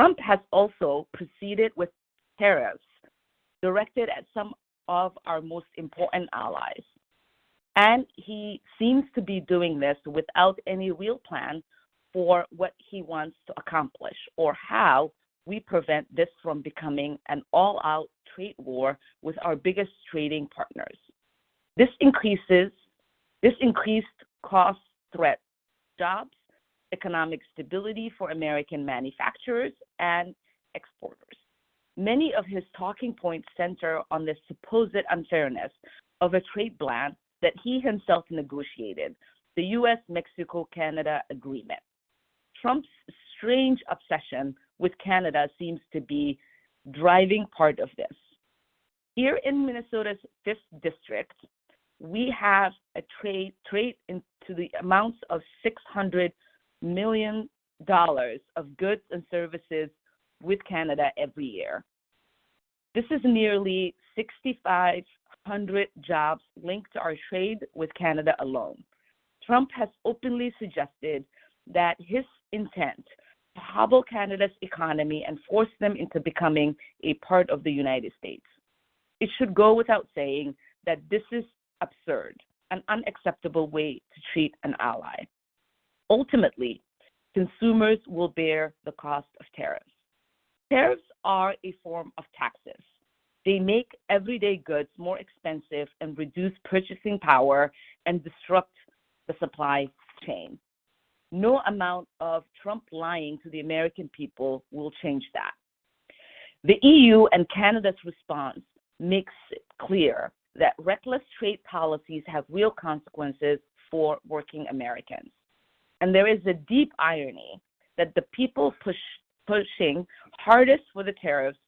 Trump has also proceeded with tariffs directed at some of our most important allies. And he seems to be doing this without any real plan for what he wants to accomplish or how we prevent this from becoming an all-out trade war with our biggest trading partners. This increased cost threat jobs, economic stability for American manufacturers and exporters. Many of his talking points center on the supposed unfairness of a trade plan that he himself negotiated, the U.S.-Mexico-Canada Agreement. Trump's strange obsession with Canada seems to be driving part of this. Here in Minnesota's 5th District, we have a trade into the amounts of $600 million of goods and services with Canada every year. This is nearly 6,500 jobs linked to our trade with Canada alone. Trump has openly suggested that his intent to hobble Canada's economy and force them into becoming a part of the United States. It should go without saying that this is absurd, an unacceptable way to treat an ally. Ultimately, consumers will bear the cost of tariffs. Tariffs are a form of taxes. They make everyday goods more expensive and reduce purchasing power and disrupt the supply chain. No amount of Trump lying to the American people will change that. The EU and Canada's response makes it clear that reckless trade policies have real consequences for working Americans. And there is a deep irony that the people pushing hardest for the tariffs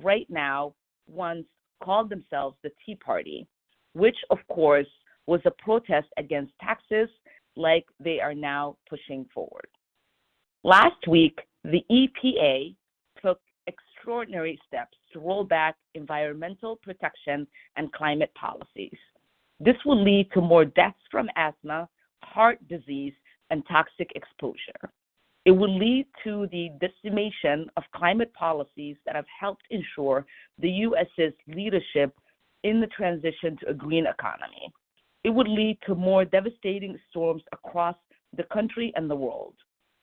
right now once called themselves the Tea Party, which of course was a protest against taxes like they are now pushing forward. Last week, the EPA took extraordinary steps to roll back environmental protection and climate policies. This will lead to more deaths from asthma, heart disease, and toxic exposure. It will lead to the decimation of climate policies that have helped ensure the U.S.'s leadership in the transition to a green economy. It would lead to more devastating storms across the country and the world,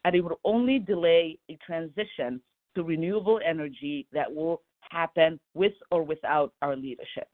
and it would only delay a transition to renewable energy that will happen with or without our leadership.